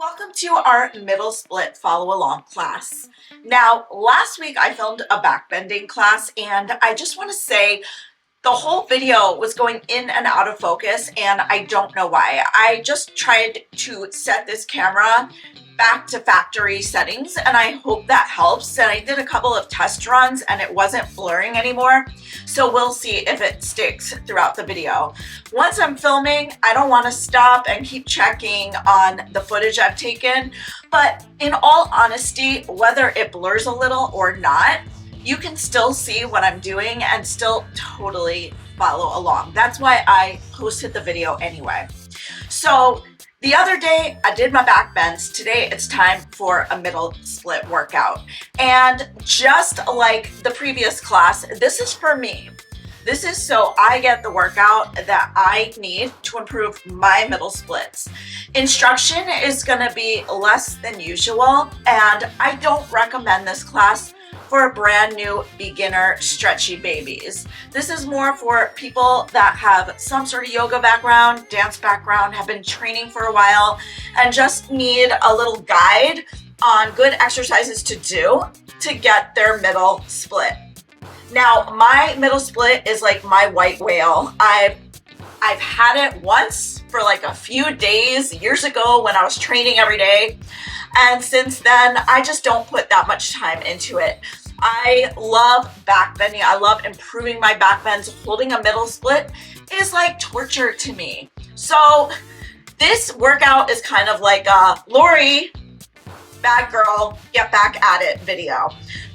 Welcome to our middle split follow along class. Now, last week I filmed a backbending class and I just want to say the whole video was going in and out of focus and I don't know why. I just tried to set this camera back to factory settings and I hope that helps. And I did a couple of test runs and it wasn't blurring anymore. So we'll see if it sticks throughout the video. Once I'm filming, I don't want to stop and keep checking on the footage I've taken. But in all honesty, whether it blurs a little or not, you can still see what I'm doing and still totally follow along. That's why I posted the video anyway. So the other day I did my back bends. Today it's time for a middle split workout. And just like the previous class, this is for me. This is so I get the workout that I need to improve my middle splits. Instruction is gonna be less than usual, and I don't recommend this class for brand new beginner stretchy babies. This is more for people that have some sort of yoga background, dance background, have been training for a while, and just need a little guide on good exercises to do to get their middle split. Now, my middle split is like my white whale. I've had it once for like a few days years ago when I was training every day. And since then, I just don't put that much time into it. I love back bending. I love improving my back bends. Holding a middle split is like torture to me. So this workout is kind of like a Laurie, bad girl, get back at it video.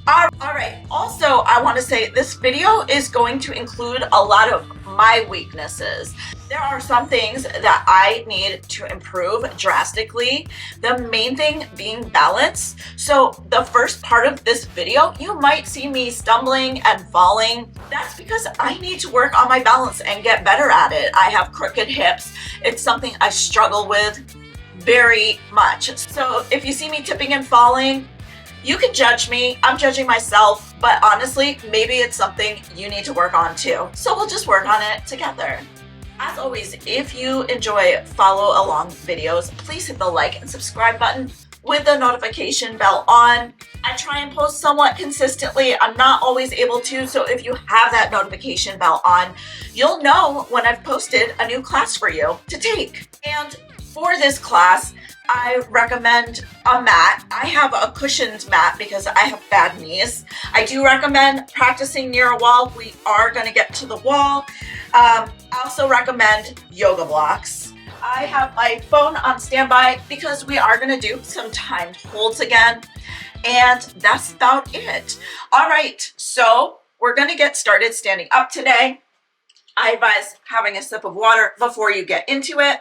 All right. Also, I want to say this video is going to include a lot of my weaknesses. There are some things that I need to improve drastically. The main thing being balance. So the first part of this video, you might see me stumbling and falling. That's because I need to work on my balance and get better at it. I have crooked hips. It's something I struggle with very much. So if you see me tipping and falling, you can judge me. I'm judging myself, but honestly, maybe it's something you need to work on too. So we'll just work on it together. As always, if you enjoy follow along videos, please hit the like and subscribe button with the notification bell on. I try and post somewhat consistently. I'm not always able to, so if you have that notification bell on, you'll know when I've posted a new class for you to take. And for this class, I recommend a mat. I have a cushioned mat because I have bad knees. I do recommend practicing near a wall. We are going to get to the wall. I also recommend yoga blocks. I have my phone on standby because we are going to do some timed holds again. And that's about it. All right, so we're going to get started standing up today. I advise having a sip of water before you get into it.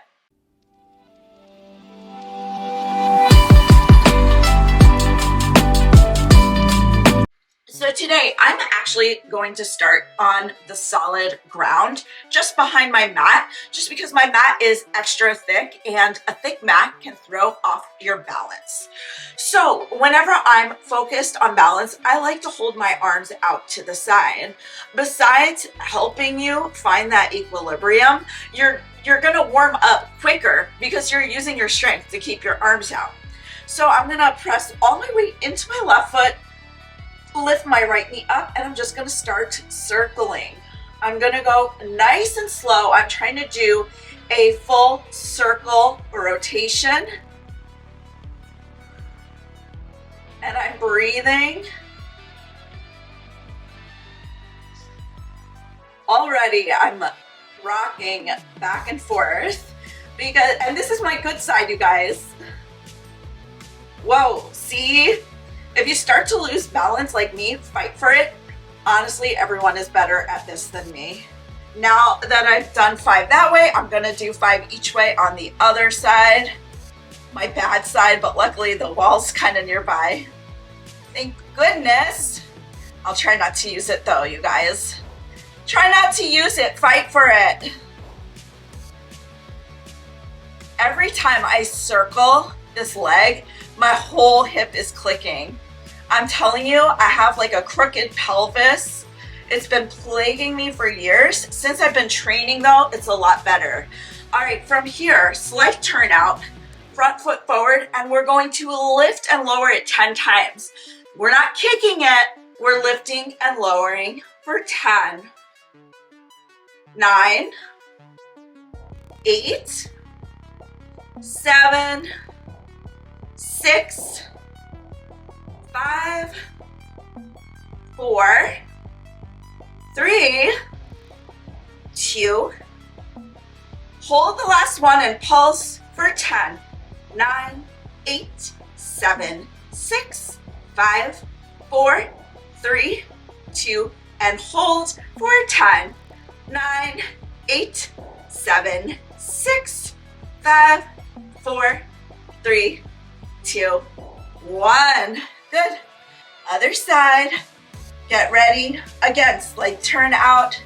So today I'm actually going to start on the solid ground just behind my mat, just because my mat is extra thick and a thick mat can throw off your balance. So whenever I'm focused on balance, I like to hold my arms out to the side. Besides helping you find that equilibrium, you're gonna warm up quicker because you're using your strength to keep your arms out. So I'm gonna press all my weight into my left foot, lift my right knee up, and I'm just going to start circling. I'm going to go nice and slow. I'm trying to do a full circle rotation. And I'm breathing. Already I'm rocking back and forth and this is my good side, you guys. Whoa, see? If you start to lose balance like me, fight for it. Honestly, everyone is better at this than me. Now that I've done 5 that way, I'm gonna do 5 each way on the other side. My bad side, but luckily the wall's kind of nearby. Thank goodness. I'll try not to use it though, you guys. Try not to use it, fight for it. Every time I circle this leg, my whole hip is clicking. I'm telling you, I have like a crooked pelvis. It's been plaguing me for years. Since I've been training though, it's a lot better. All right, from here, slight turnout. front foot forward, and we're going to lift and lower it 10 times. We're not kicking it, we're lifting and lowering for 10, 9, 8, 7, 6, 5, 4, 3, 2, hold the last one and pulse for 10, 9, 8, 7, 6, 5, 4, 3, 2, and hold for 10, 9, 8, 7, 6, 5, 4, 3, 2, 1. Good. Other side. Get ready. Again, slight turn out.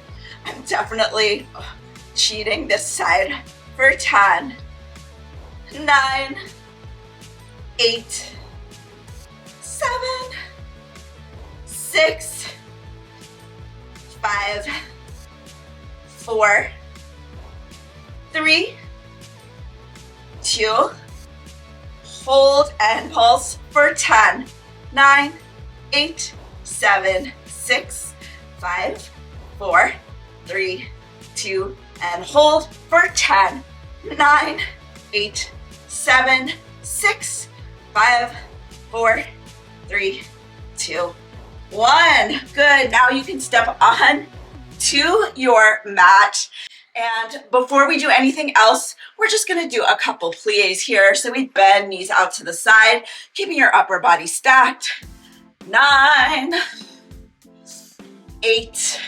I'm definitely cheating this side for 10, 9, 8, 7, 6, 5, 4, 3, 2, hold and pulse for 10, 9, 8, 7, 6, 5, 4, 3, 2, and hold for 10, 9, 8, 7, 6, 5, 4, 3, 2, 1. Good. Now you can step on to your mat. And before we do anything else, we're just going to do a couple plies here. So we bend knees out to the side, keeping your upper body stacked. 9, 8,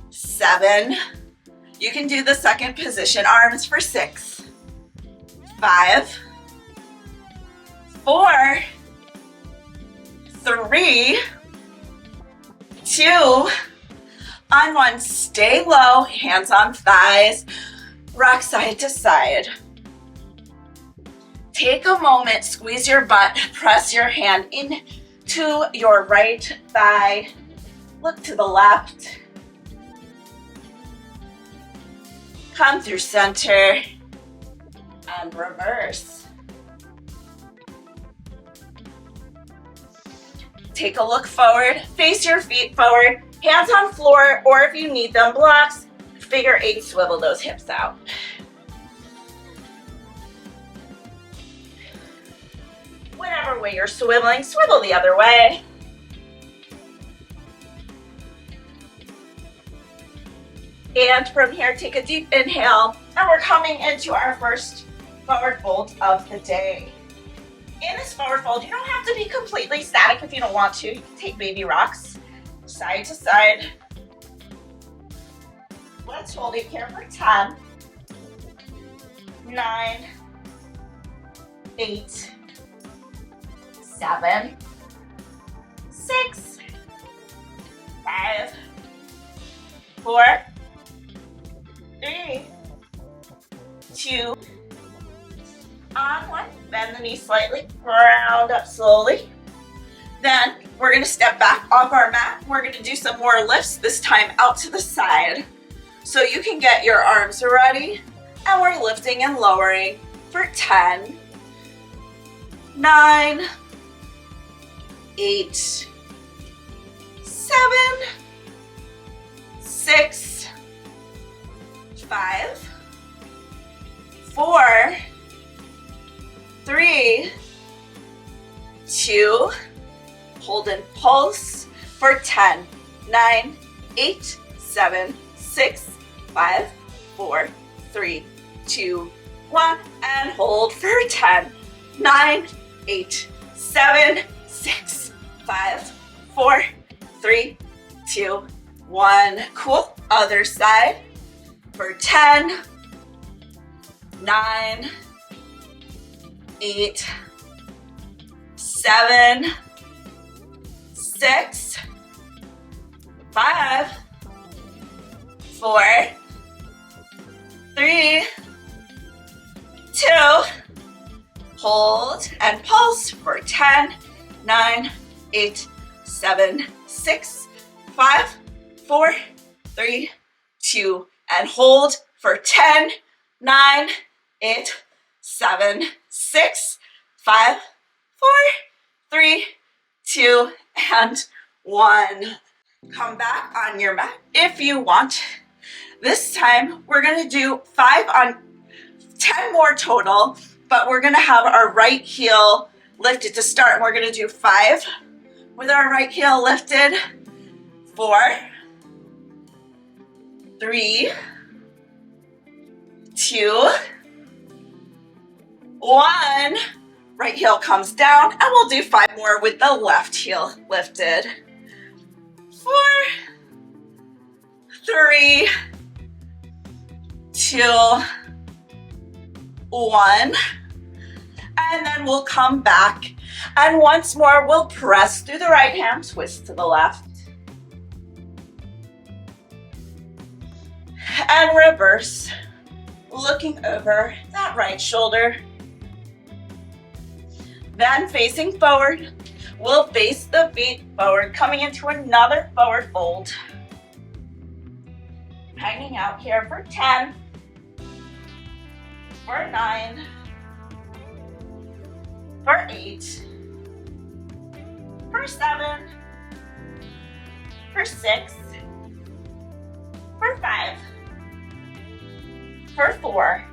7. You can do the second position, arms for 6, 5, 4, 3, 2, on 1, stay low, hands on thighs, rock side to side. Take a moment, squeeze your butt, press your hand into your right thigh, look to the left, come through center, and reverse. Take a look forward, face your feet forward, hands on floor, or if you need them, blocks, figure 8, swivel those hips out. Whatever way you're swiveling, swivel the other way. And from here, take a deep inhale, and we're coming into our first forward fold of the day. In this forward fold, you don't have to be completely static if you don't want to. You can take baby rocks, side to side. Let's hold it here for 10, 9, 8, 7, 6, 5, 4, 3, 2, on 1, bend the knee slightly, round up slowly. Then we're gonna step back off our mat. We're gonna do some more lifts, this time out to the side. So you can get your arms ready, and we're lifting and lowering for 10, 9, 8, 7, 6, 5, 4, 3, 2, hold and pulse for 10, 9, 8, 7, 6, 5, 4, 3, 2, 1, and hold for 10, 9, 8, 7, 6, 5, 4, 3, 2, 1. Cool. Other side for 10, 9, 8, 7, 6, 5, 4, 3, 2, hold and pulse for 10, 9, 8, 7, 6, 5, 4, 3, 2, and hold for 10, 9, 8, 7, 6, 5, 4, 3, 2, and 1. Come back on your mat if you want. This time we're going to do 10 more total, but we're going to have our right heel lifted to start. And we're going to do 5 with our right heel lifted. 4, 3, 2, 1. Right heel comes down, and we'll do 5 more with the left heel lifted. 4, 3, 2, 1. And then we'll come back. And once more, we'll press through the right hand, twist to the left. And reverse, looking over that right shoulder. Then facing forward, we'll face the feet forward, coming into another forward fold. Hanging out here for 10, for 9, for 8, for 7, for 6, for 5, for 4,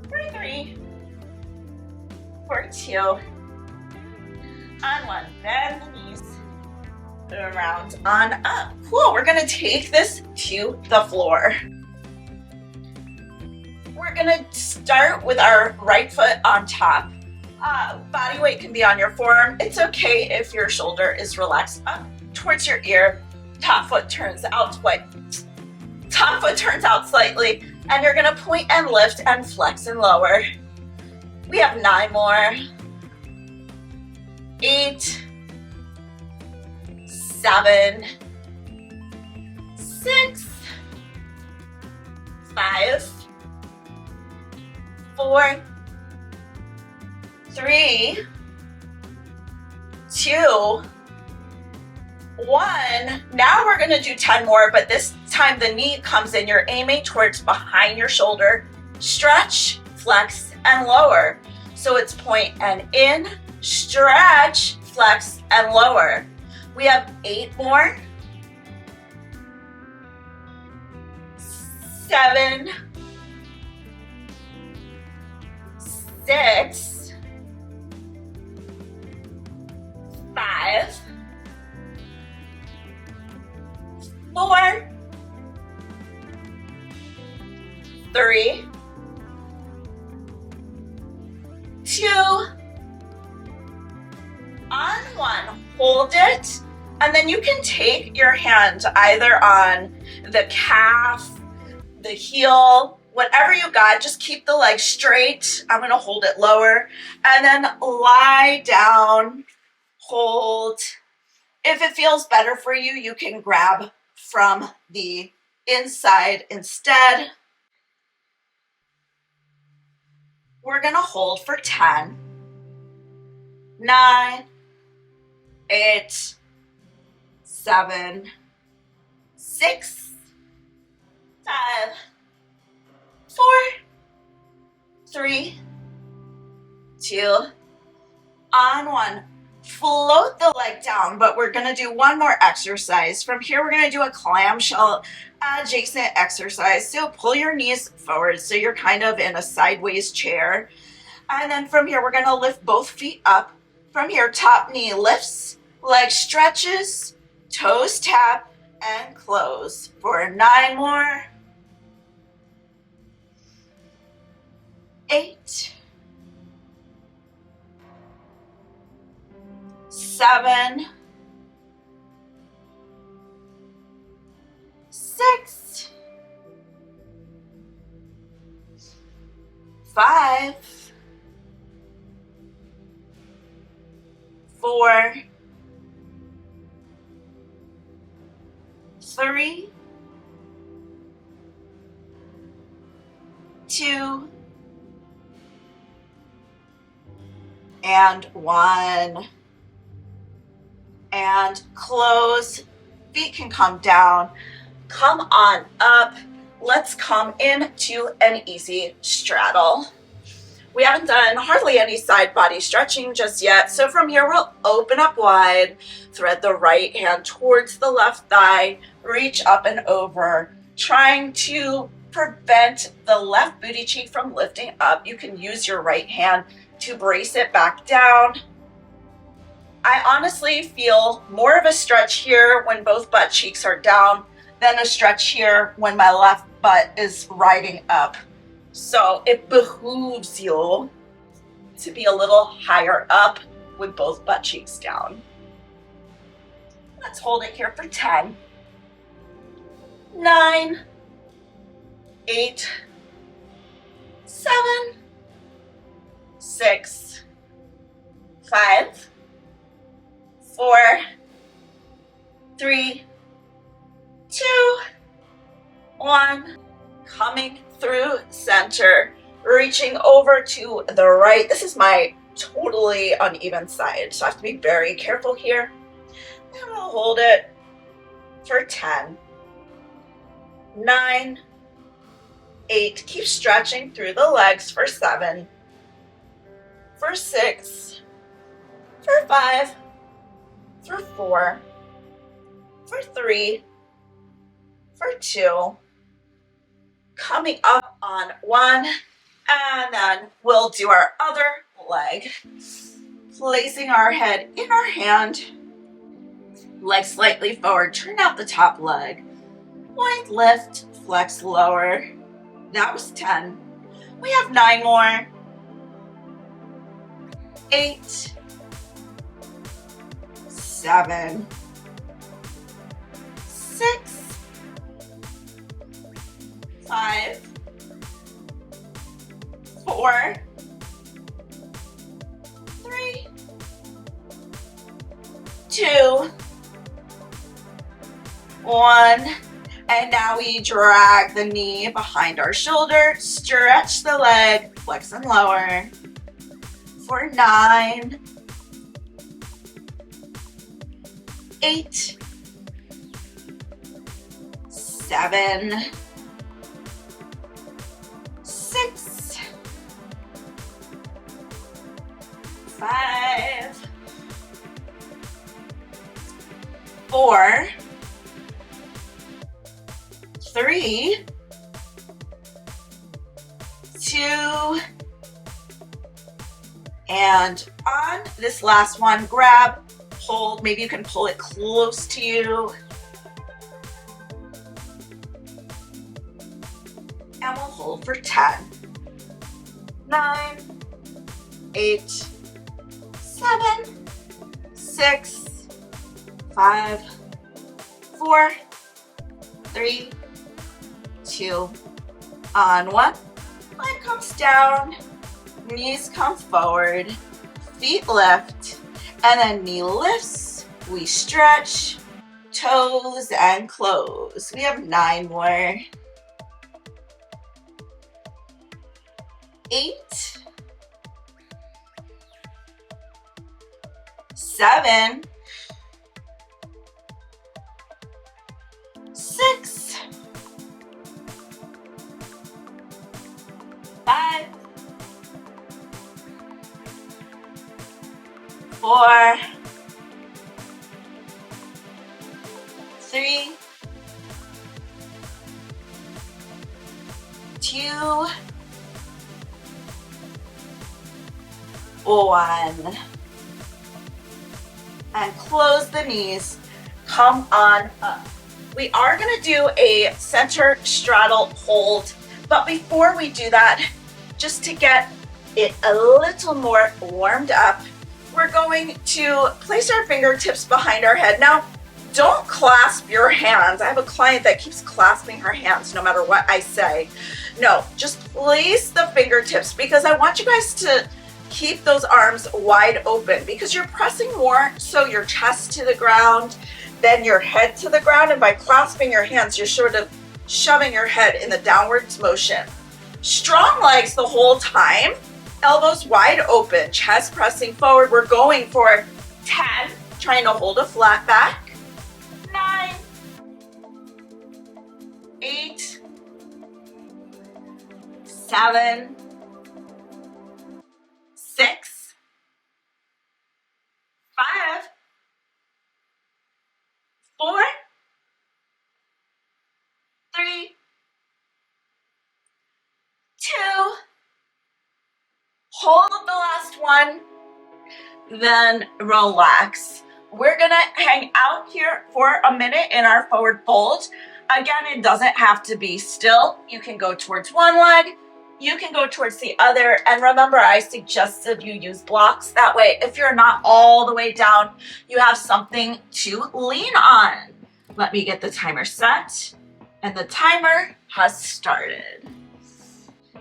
for 3, for 2, and 1. Bend the knees around on up. Cool, we're gonna take this to the floor. We're gonna start with our right foot on top. Body weight can be on your forearm. It's okay if your shoulder is relaxed up towards your ear. Top foot turns out slightly, and you're gonna point and lift and flex and lower. We have 9 more. 8, 7, 6, 5, 4, 3, 2, 1. Now we're going to do 10 more, but this time the knee comes in. You're aiming towards behind your shoulder. Stretch, flex, and lower. So it's point and in, stretch, flex, and lower. We have 8 more. 7, 6, 5, 4, 3, 2, on 1. Hold it, and then you can take your hand either on the calf, the heel, whatever you got. Just keep the leg straight. I'm gonna hold it lower, and then lie down, hold. If it feels better for you, you can grab from the inside instead. We're gonna hold for 10, 9, 8, 7, 6, 5, 4, 3, 2, on 1. Float the leg down, but we're gonna do one more exercise. From here, we're gonna do a clamshell adjacent exercise. So pull your knees forward so you're kind of in a sideways chair. And then from here, we're gonna lift both feet up. From here, top knee lifts, leg stretches, toes tap, and close for 9 more. 8, 7, 6, 5, 4, 3, 2, and 1. And close. Feet can come down. Come on up. Let's come into an easy straddle. We haven't done hardly any side body stretching just yet. So from here, we'll open up wide, thread the right hand towards the left thigh, reach up and over, trying to prevent the left booty cheek from lifting up. You can use your right hand to brace it back down. I honestly feel more of a stretch here when both butt cheeks are down than a stretch here when my left butt is riding up. So it behooves you to be a little higher up with both butt cheeks down. Let's hold it here for 10, 9, 8, 7, 6, 5, 4, 3, 2, 1. Coming through center, reaching over to the right. This is my totally uneven side, so I have to be very careful here. And we'll hold it for 10, 9, 8. Keep stretching through the legs for 7, for 6, for 5, for 4, for 3, for 2. Coming up on 1, and then we'll do our other leg. Placing our head in our hand, leg slightly forward, turn out the top leg. Point, lift, flex, lower. That was 10. We have 9 more. 8, 7, 6, 5, 4, 3, 2, 1. And now we drag the knee behind our shoulder, stretch the leg, flex and lower for 9, 8, 7, 6, 5, 4, 3, 2, and on this last one, grab, hold, maybe you can pull it close to you. And we'll hold for 10, 9, 8, 7, 6, 5, 4, 3, 2, on 1. Leg comes down, knees come forward, feet lift, and then knee lifts. We stretch, toes and close. We have 9 more. 8, 7, 6, 5, 4, 3, 2, 1. And close the knees. Come on up. We are going to do a center straddle hold, but before we do that, just to get it a little more warmed up, we're going to place our fingertips behind our head. Now, don't clasp your hands. I have a client that keeps clasping her hands no matter what I say. No, just place the fingertips, because I want you guys to keep those arms wide open, because you're pressing more so your chest to the ground, then your head to the ground, and by clasping your hands, you're sort of shoving your head in the downwards motion. Strong legs the whole time, elbows wide open, chest pressing forward. We're going for 10, trying to hold a flat back. 9, 8, 7, hold the last one, then relax. We're gonna hang out here for a minute in our forward fold. Again, it doesn't have to be still. You can go towards one leg, you can go towards the other, and remember, I suggested you use blocks. That way, if you're not all the way down, you have something to lean on. Let me get the timer set, and the timer has started.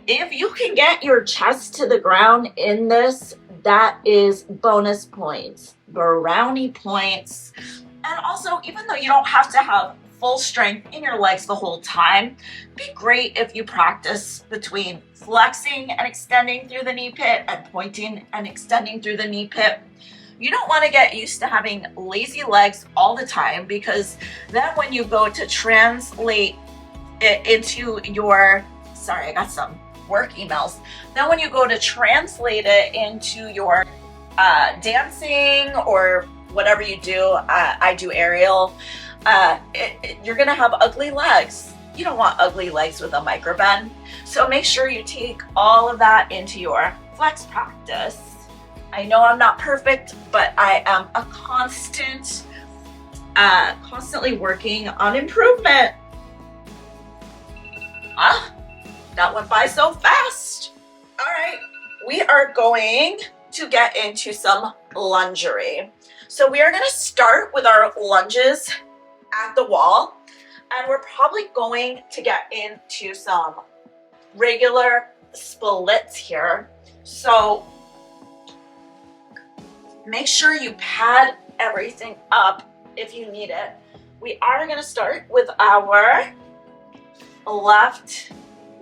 If you can get your chest to the ground in this, that is bonus points, brownie points. And also, even though you don't have to have full strength in your legs the whole time, it'd be great if you practice between flexing and extending through the knee pit and pointing and extending through the knee pit. You don't want to get used to having lazy legs all the time, because then when you go to translate it into your, sorry, I got some work emails. Then when you go to translate it into your dancing or whatever you do, I do aerial, you're gonna have ugly legs. You don't want ugly legs with a micro bend. So make sure you take all of that into your flex practice. I know I'm not perfect, but I am a constantly working on improvement. That went by so fast. All right, we are going to get into some lungery. So we are gonna start with our lunges at the wall, and we're probably going to get into some regular splits here. So make sure you pad everything up if you need it. We are gonna start with our left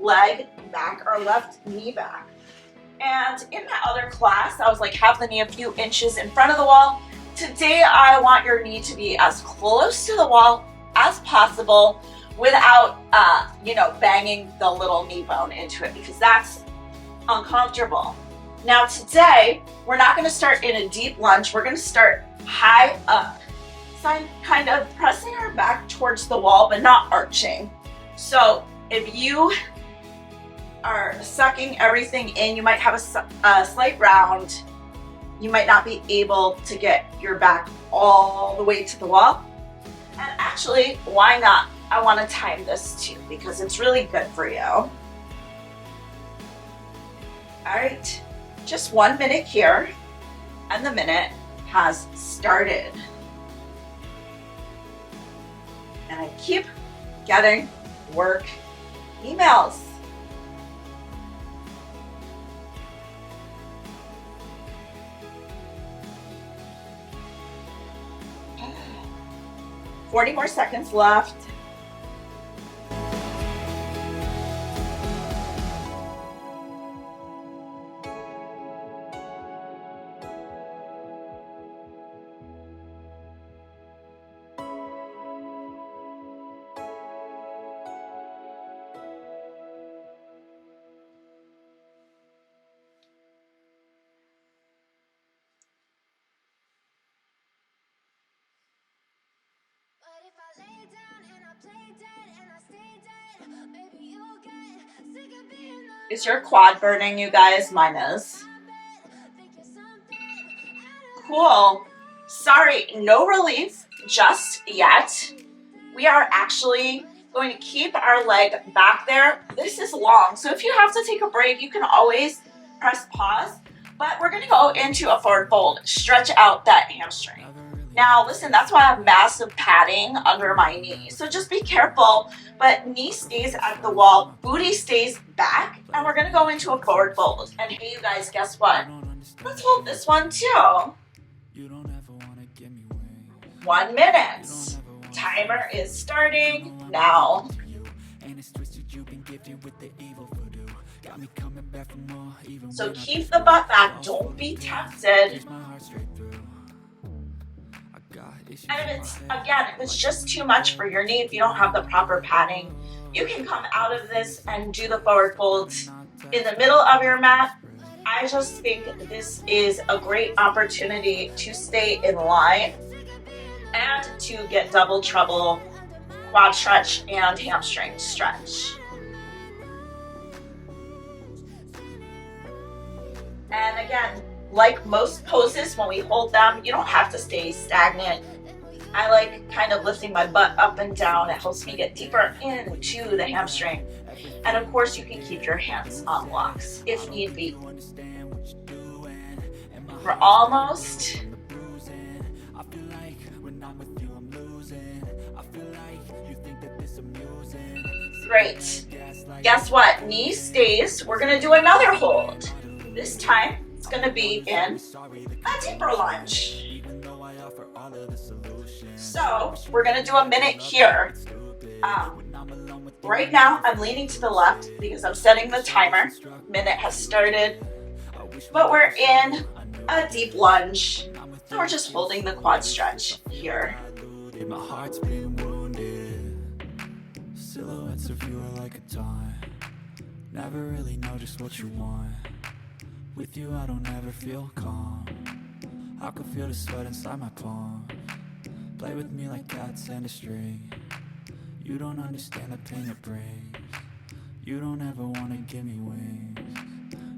leg back, or left knee back. And in that other class, I was like, have the knee a few inches in front of the wall. Today, I want your knee to be as close to the wall as possible without, banging the little knee bone into it, because that's uncomfortable. Now today, we're not gonna start in a deep lunge. We're gonna start high up. So I'm kind of pressing our back towards the wall, but not arching. So if you are sucking everything in, you might have a slight round. You might not be able to get your back all the way to the wall. And actually, why not? I want to time this too, because it's really good for you. All right, just 1 minute here, and the minute has started. And I keep getting work emails. Okay. 40 more seconds left. Is your quad burning, you guys? Mine is. Cool. Sorry, no relief just yet. We are actually going to keep our leg back there. This is long, so if you have to take a break, you can always press pause. But we're gonna go into a forward fold, stretch out that hamstring. Now listen, that's why I have massive padding under my knee. So just be careful, but knee stays at the wall, booty stays back, and we're gonna go into a forward fold. And hey, you guys, guess what? Let's hold this one too. 1 minute. Timer is starting now. So keep the butt back, don't be tempted. And if it's just too much for your knee, if you don't have the proper padding, you can come out of this and do the forward folds in the middle of your mat. I just think this is a great opportunity to stay in line and to get double trouble, quad stretch, and hamstring stretch. And again, like most poses, when we hold them, you don't have to stay stagnant. I like kind of lifting my butt up and down. It helps me get deeper into the hamstring. And of course, you can keep your hands on blocks if need be. We're almost. Great. Guess what? Knee stays. We're going to do another hold. This time, it's going to be in a deeper lunge. So, we're going to do a minute here. Right now, I'm leaning to the left because I'm setting the timer. Minute has started. But we're in a deep lunge. And we're just holding the quad stretch here. My heart's been wounded. Silhouettes of you are like a taunt. Never really know just what you want. With you I don't ever feel calm. I can feel the sweat inside my palm. Play with me like cats and a string. You don't understand the pain it brings. You don't ever wanna give me wings.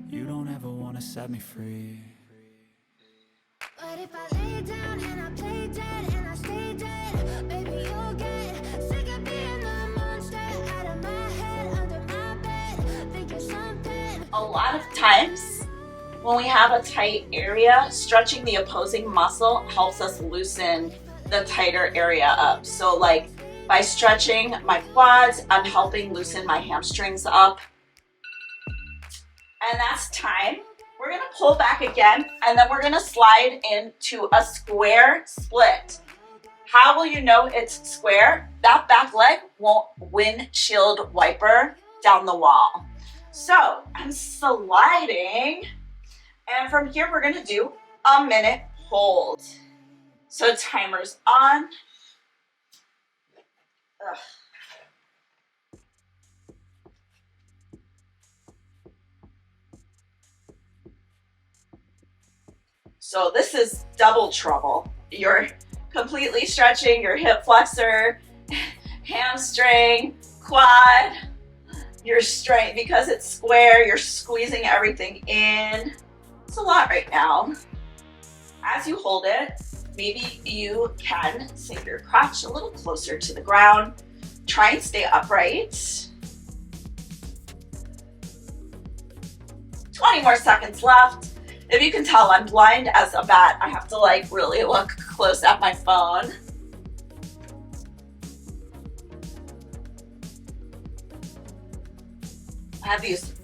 You don't ever wanna set me free. But if I lay down and I play dead and I stay dead, baby you'll get sick of being the monster out of my head, under my bed, think you're something. A lot of times when we have a tight area, stretching the opposing muscle helps us loosen the tighter area up. So like by stretching my quads, I'm helping loosen my hamstrings up. And that's time. We're gonna pull back again, and then we're gonna slide into a square split. How will you know it's square? That back leg won't windshield wiper down the wall. So I'm sliding, and from here we're gonna do a minute hold. So timer's on. Ugh. So this is double trouble. You're completely stretching your hip flexor, hamstring, quad. You're straight because it's square. You're squeezing everything in. It's a lot right now. As you hold it, maybe you can sink your crotch a little closer to the ground. Try and stay upright. 20 more seconds left. If you can tell, I'm blind as a bat. I have to like really look close at my phone. I have these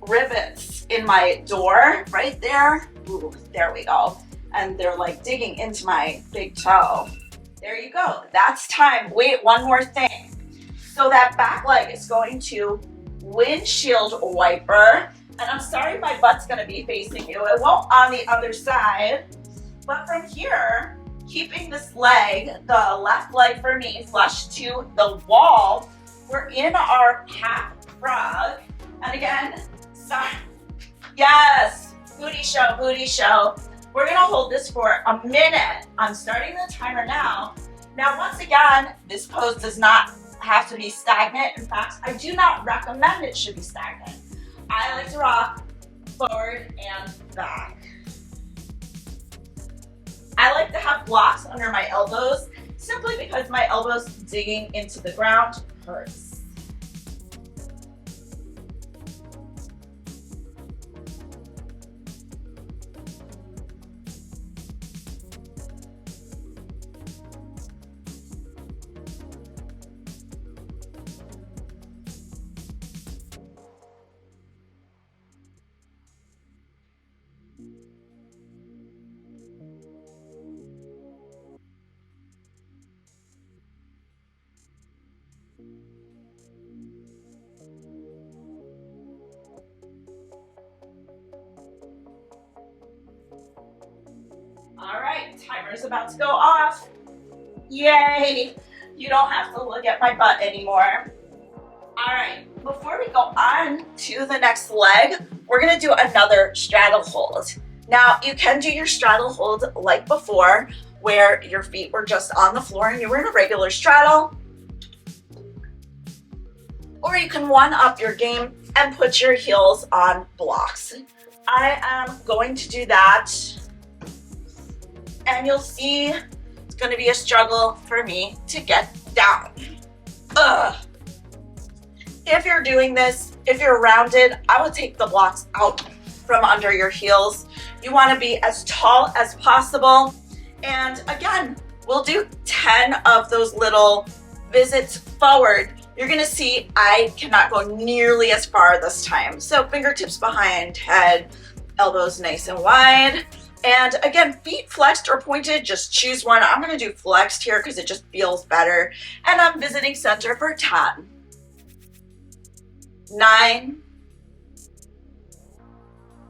rivets in my door right there. Ooh, there we go. And they're like digging into my big toe. There you go. That's time. Wait, one more thing. So that back leg is going to windshield wiper. And I'm sorry my butt's gonna be facing you. It won't on the other side. But from here, keeping this leg, the left leg for me, flush to the wall, we're in our half frog. And again, sorry. Yes, booty show, booty show. We're gonna hold this for a minute. I'm starting the timer now. Now, once again, this pose does not have to be stagnant. In fact, I do not recommend it should be stagnant. I like to rock forward and back. I like to have blocks under my elbows simply because my elbows digging into the ground hurts. All right, timer's about to go off. Yay! You don't have to look at my butt anymore. All right, before we go on to the next leg, we're gonna do another straddle hold. Now, you can do your straddle hold like before, where your feet were just on the floor and you were in a regular straddle. Or you can one up your game and put your heels on blocks. I am going to do that, and you'll see it's going to be a struggle for me to get down. Ugh. If you're doing this, if you're rounded, I would take the blocks out from under your heels. You want to be as tall as possible. And again, we'll do 10 of those little visits forward. You're going to see I cannot go nearly as far this time. So fingertips behind head, elbows nice and wide. And again, feet flexed or pointed, just choose one. I'm going to do flexed here because it just feels better. And I'm visiting center for 10. 9,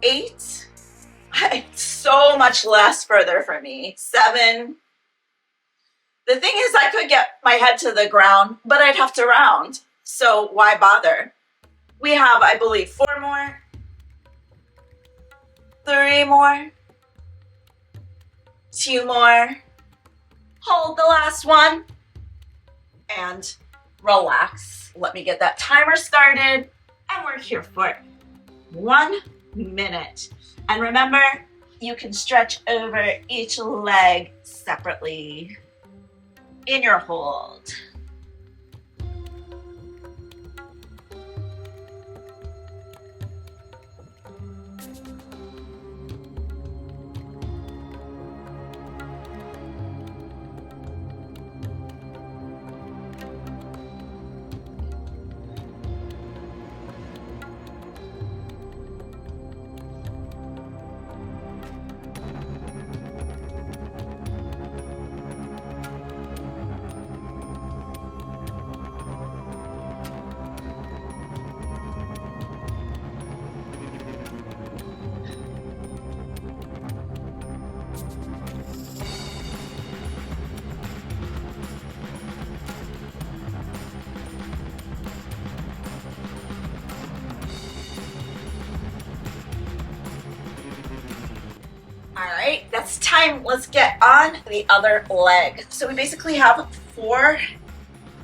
8, it's so much less further for me. 7. The thing is, I could get my head to the ground, but I'd have to round. So why bother? We have, I believe, 4 more, 3 more, 2 more. Hold the last one and relax. Let me get that timer started, and we're here for 1 minute. And remember, you can stretch over each leg separately in your hold. All right, that's time. Let's get on the other leg. So we basically have 4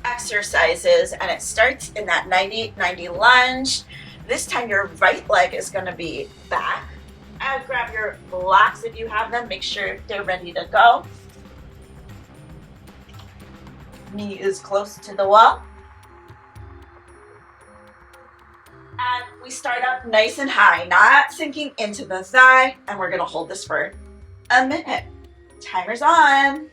exercises, and it starts in that 90-90 lunge. This time your right leg is going to be back. Grab your blocks if you have them. Make sure they're ready to go. Knee is close to the wall. And we start up nice and high, not sinking into the thigh. And we're going to hold this for a minute. Timer's on.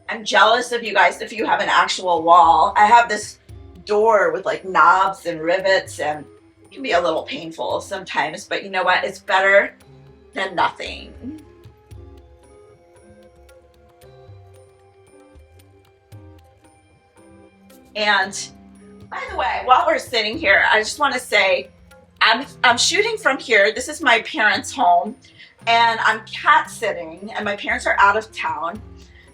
I'm jealous of you guys if you have an actual wall. I have this door with like knobs and rivets, and it can be a little painful sometimes, but you know what? It's better than nothing. And by the way, while we're sitting here, I just want to say I'm shooting from here. This is my parents' home, and I'm cat sitting, and my parents are out of town.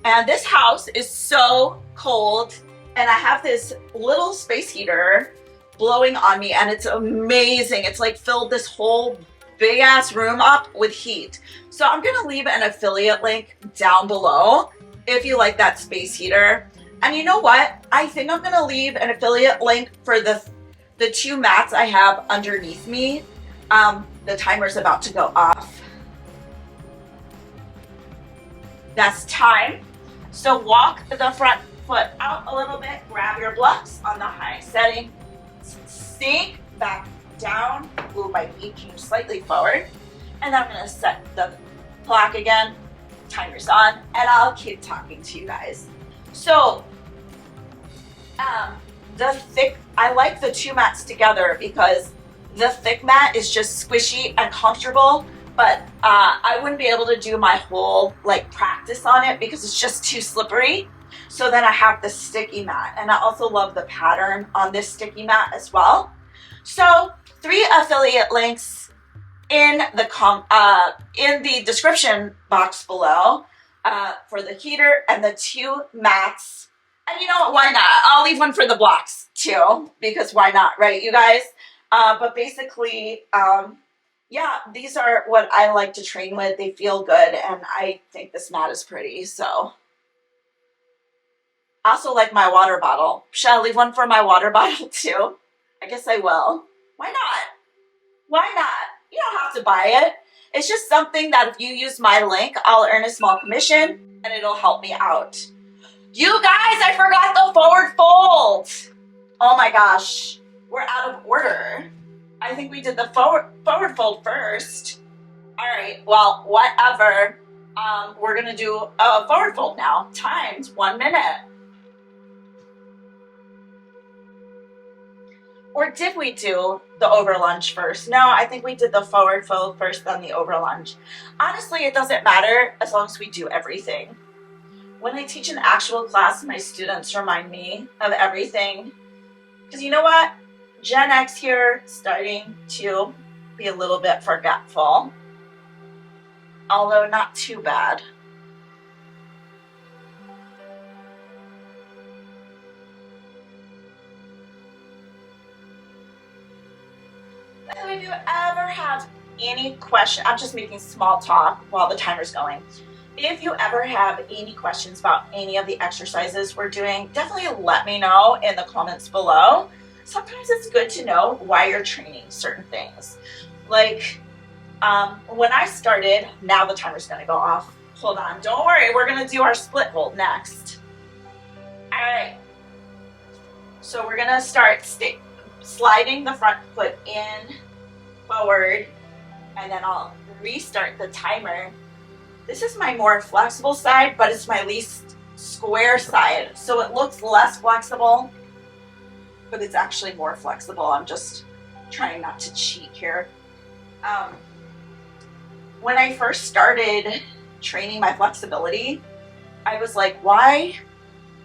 And this house is so cold, and I have this little space heater blowing on me, and it's amazing. It's like filled this whole big ass room up with heat. So I'm gonna leave an affiliate link down below if you like that space heater. And you know what? I think I'm gonna leave an affiliate link for the 2 mats I have underneath me. The timer's about to go off. That's time. So walk the front foot out a little bit, grab your blocks on the high setting, sink back down, move my feet slightly forward, and then I'm gonna set the clock again, timer's on, and I'll keep talking to you guys. So, I like the 2 mats together because the thick mat is just squishy and comfortable, but I wouldn't be able to do my whole like practice on it because it's just too slippery. So then I have the sticky mat, and I also love the pattern on this sticky mat as well. So 3 affiliate links in the description box below for the heater and the 2 mats. And you know what, why not? I'll leave one for the blocks too, because why not, right, you guys? But basically, yeah, these are what I like to train with. They feel good, and I think this mat is pretty, so. I also like my water bottle. Should I leave one for my water bottle too? I guess I will. Why not? Why not? You don't have to buy it. It's just something that if you use my link, I'll earn a small commission and it'll help me out. You guys, I forgot the forward fold. Oh my gosh, we're out of order. I think we did the forward fold first. All right, well, whatever. We're gonna do a forward fold now, times 1 minute. Or did we do the over lunge first? No, I think we did the forward fold first, then the over lunge. Honestly, it doesn't matter as long as we do everything. When I teach an actual class, my students remind me of everything. Because you know what? Gen X here starting to be a little bit forgetful. Although not too bad. If you ever have any question, I'm just making small talk while the timer's going. If you ever have any questions about any of the exercises we're doing, definitely let me know in the comments below. Sometimes it's good to know why you're training certain things. Like when I started, now the timer's gonna go off. Hold on, don't worry, we're gonna do our split hold next. All right, so we're gonna start sliding the front foot in, forward, and then I'll restart the timer. This is my more flexible side, but it's my least square side, so it looks less flexible, but it's actually more flexible. I'm just trying not to cheat here. When I first started training my flexibility, I was like, why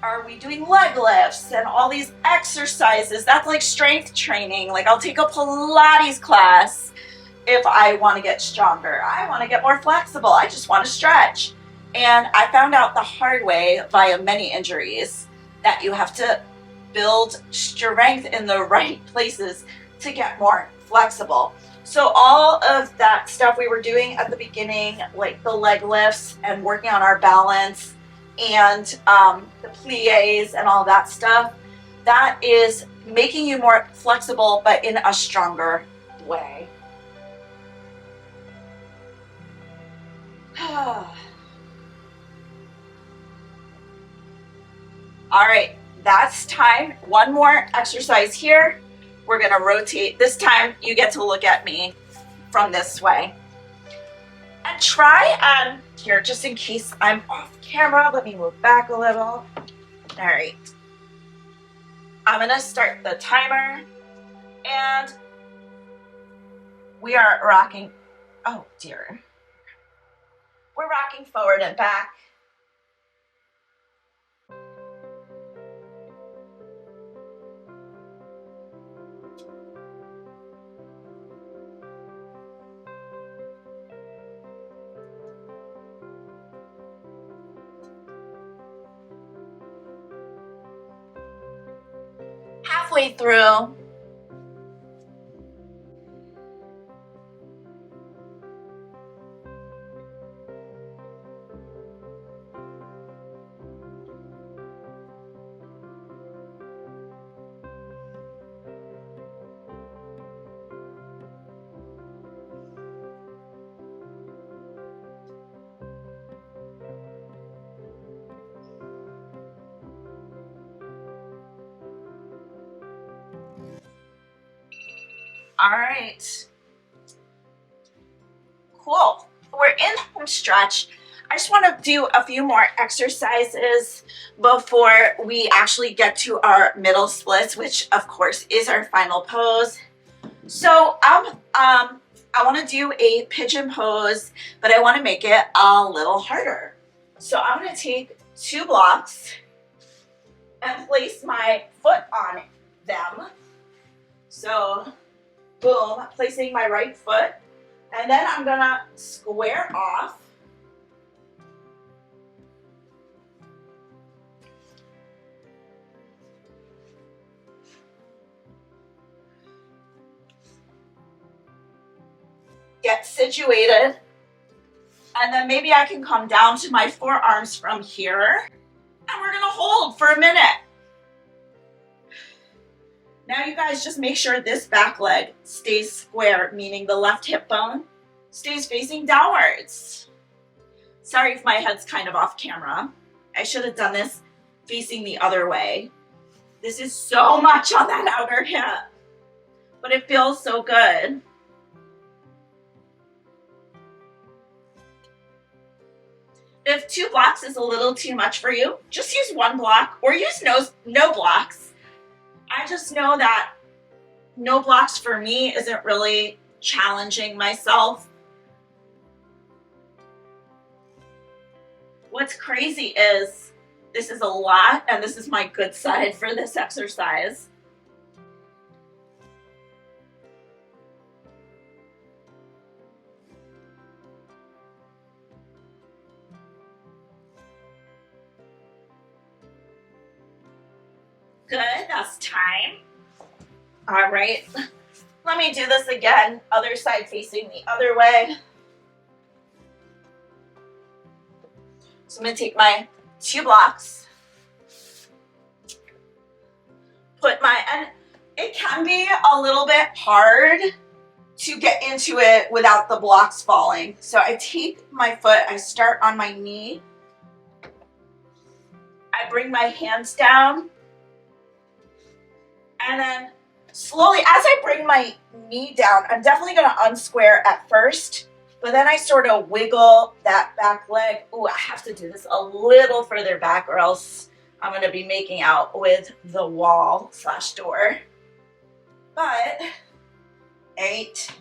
are we doing leg lifts and all these exercises? That's like strength training. Like, I'll take a Pilates class if I want to get stronger. I want to get more flexible. I just want to stretch. And I found out the hard way via many injuries that you have to build strength in the right places to get more flexible. So all of that stuff we were doing at the beginning, like the leg lifts and working on our balance and the plies and all that stuff, that is making you more flexible, but in a stronger way. All right, that's time. One more exercise here. We're gonna rotate. This time you get to look at me from this way. And try, here, just in case I'm off camera, let me move back a little. All right. I'm gonna start the timer and we are rocking, oh dear. We're rocking forward and back. Halfway through. All right, cool. We're in home stretch. I just want to do a few more exercises before we actually get to our middle splits, which of course is our final pose. So I want to do a pigeon pose, but I want to make it a little harder. So I'm going to take 2 blocks and place my foot on them. So boom, placing my right foot, and then I'm gonna square off. Get situated, and then maybe I can come down to my forearms from here, and we're gonna hold for a minute. Now you guys just make sure this back leg stays square, meaning the left hip bone stays facing downwards. Sorry if my head's kind of off camera. I should have done this facing the other way. This is so much on that outer hip, but it feels so good. If 2 blocks is a little too much for you, just use 1 block or use no blocks. I just know that no blocks for me isn't really challenging myself. What's crazy is this is a lot, and this is my good side for this exercise. Good, that's time. All right, let me do this again. Other side facing the other way. So I'm gonna take my 2 blocks, and it can be a little bit hard to get into it without the blocks falling. So I take my foot, I start on my knee, I bring my hands down, and then slowly, as I bring my knee down, I'm definitely gonna unsquare at first, but then I sort of wiggle that back leg. Ooh, I have to do this a little further back or else I'm gonna be making out with the wall / door. But 8.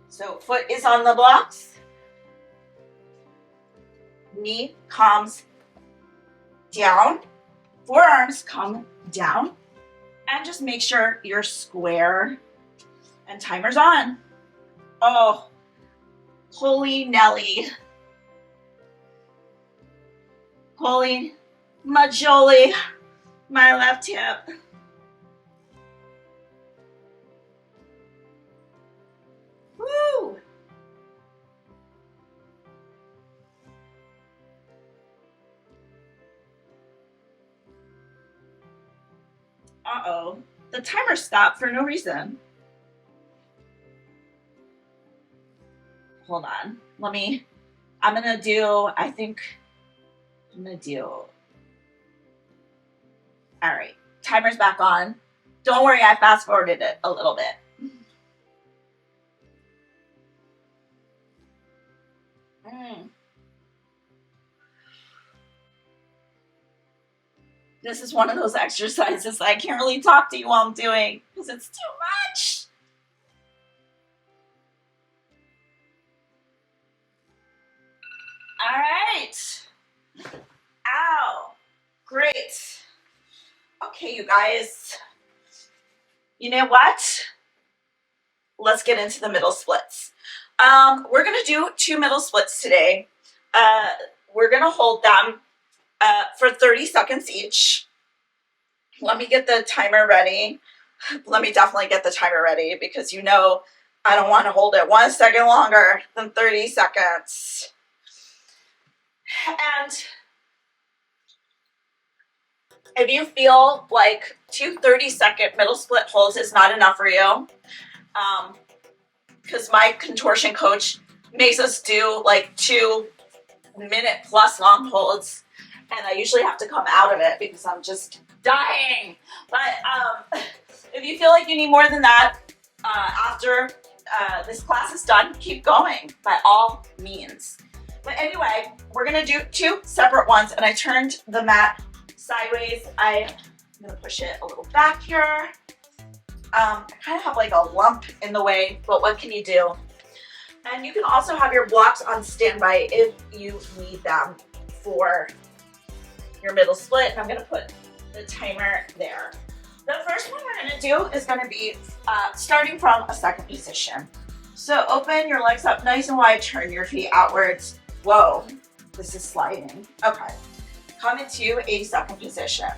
So foot is on the blocks. Knee comes down. Forearms come down. And just make sure you're square. And timer's on. Oh, holy Nelly. Holy majoli, my left hip. Woo! Uh-oh, the timer stopped for no reason. Hold on, I'm gonna do, all right, timer's back on. Don't worry, I fast forwarded it a little bit. This is one of those exercises I can't really talk to you while I'm doing because it's too much. All right. Ow. Great. Okay, you guys. You know what? Let's get into the middle splits. We're going to do 2 middle splits today. We're going to hold them for 30 seconds each. Let me get the timer ready. Let me definitely get the timer ready because you know I don't want to hold it 1 second longer than 30 seconds. And if you feel like 2 30-second middle split holds is not enough for you, because my contortion coach makes us do like 2-minute-plus long holds, and I usually have to come out of it because I'm just dying. But if you feel like you need more than that, after this class is done, keep going by all means. But anyway, we're gonna do 2 separate ones, and I turned the mat sideways. I'm gonna push it a little back here. I kind of have like a lump in the way, but what can you do? And you can also have your blocks on standby if you need them for your middle split. And I'm gonna put the timer there. The first one we're gonna do is gonna be starting from a second position. So open your legs up nice and wide, turn your feet outwards. Whoa, this is sliding. Okay, come into a second position.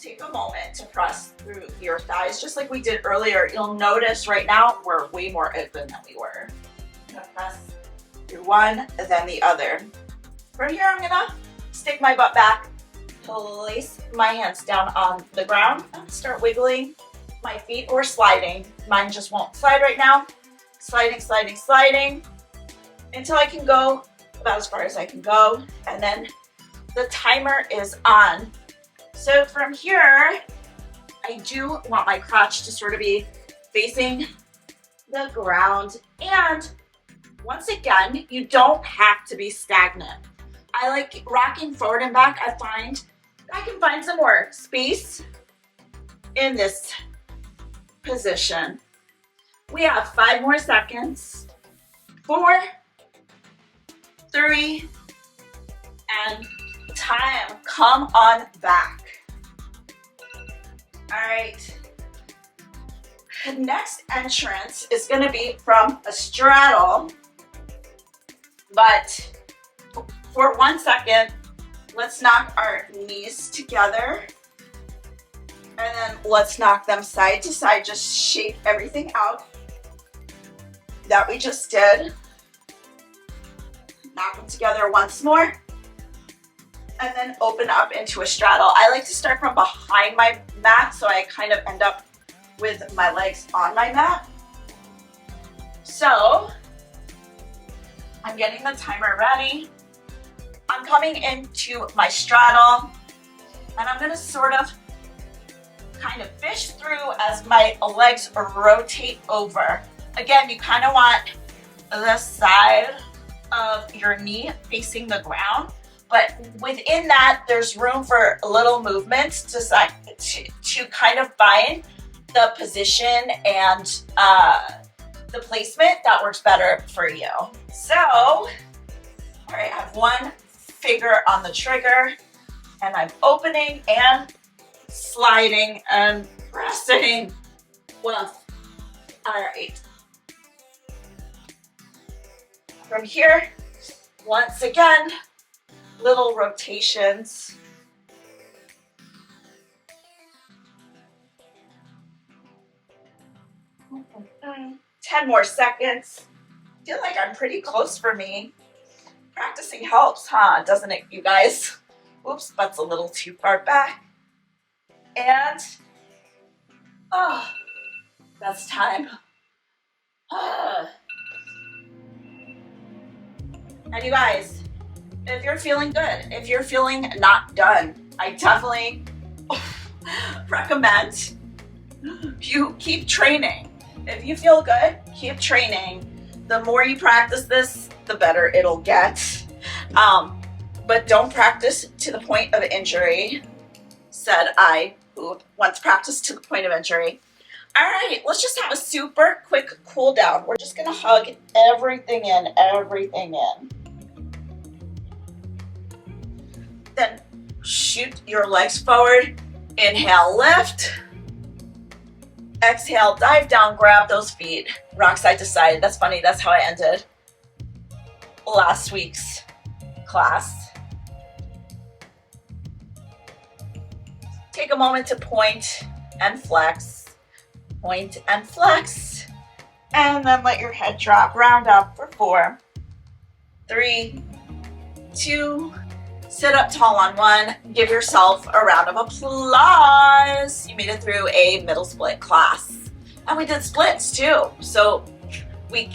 Take a moment to press through your thighs, just like we did earlier. You'll notice right now we're way more open than we were. I'm gonna press through one, then the other. From here, I'm gonna stick my butt back, place my hands down on the ground, and start wiggling my feet or sliding. Mine just won't slide right now. Sliding, sliding, sliding until I can go about as far as I can go. And then the timer is on. So from here, I do want my crotch to sort of be facing the ground. And once again, you don't have to be stagnant. I like rocking forward and back. I find I can find some more space in this position. We have 5 more seconds. 4, 3, and time. Come on back. All right. The next entrance is going to be from a straddle, but for 1 second, let's knock our knees together, and then let's knock them side to side. Just shake everything out that we just did. Knock them together once more, and then open up into a straddle. I like to start from behind my mat, so I kind of end up with my legs on my mat. So I'm getting the timer ready. I'm coming into my straddle, and I'm gonna sort of kind of fish through as my legs rotate over. Again, you kind of want the side of your knee facing the ground, but within that, there's room for little movements to kind of find the position and the placement that works better for you. So, all right, I have 1 finger on the trigger, and I'm opening and sliding and pressing with. All right. From here, once again, little rotations. Mm-hmm. 10 more seconds. I feel like I'm pretty close for me. Practicing helps, huh? Doesn't it, you guys? Oops, butt's a little too far back. And, oh, that's time. And you guys, if you're feeling good, if you're feeling not done, I definitely recommend you keep training. If you feel good, keep training. The more you practice this, the better it'll get. But don't practice to the point of injury, said I, who once practiced to the point of injury. All right, let's just have a super quick cool down. We're just gonna hug everything in, everything in. Then shoot your legs forward. Inhale, lift. Exhale, dive down, grab those feet, rock side to side. That's funny, that's how I ended last week's class. Take a moment to point and flex, and then let your head drop, round up for 4, 3, 2, sit up tall on 1, give yourself a round of applause. You made it through a middle split class. And we did splits too. So we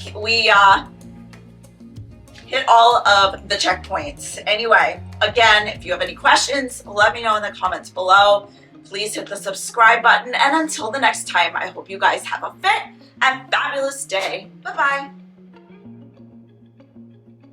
hit all of the checkpoints. Anyway, again, if you have any questions, let me know in the comments below. Please hit the subscribe button. And until the next time, I hope you guys have a fit and fabulous day. Bye-bye.